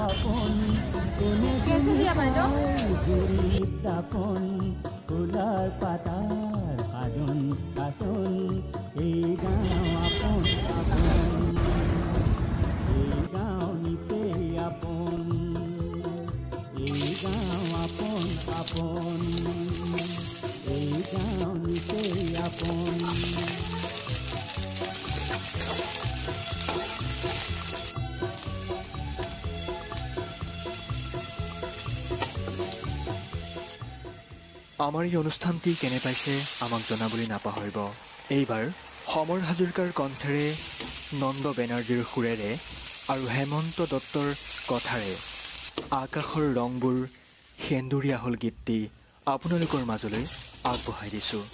আপন কোনে আপন ফুলৰ পাতাৰ সাজোন কাচোন এই গাঁও আপন আপন এই গাঁও নিচেই আপন এই গাঁও আপন আপন এই গাঁও নিচেই আপন আমাৰ এই অনুষ্ঠানটি কেনে পাইছে আমাক জনাবলৈ নাপাহৰিব। এইবাৰ সমৰ হাজৰিকাৰ কণ্ঠেৰে, নন্দ বেনাৰ্জীৰ সুৰেৰে আৰু হেমন্ত দত্তৰ কথাৰে আকাশৰ ৰংবোৰ সেন্দুৰীয়া হ'ল গীতটি আপোনালোকৰ মাজলৈ আগবঢ়াই দিছোঁ।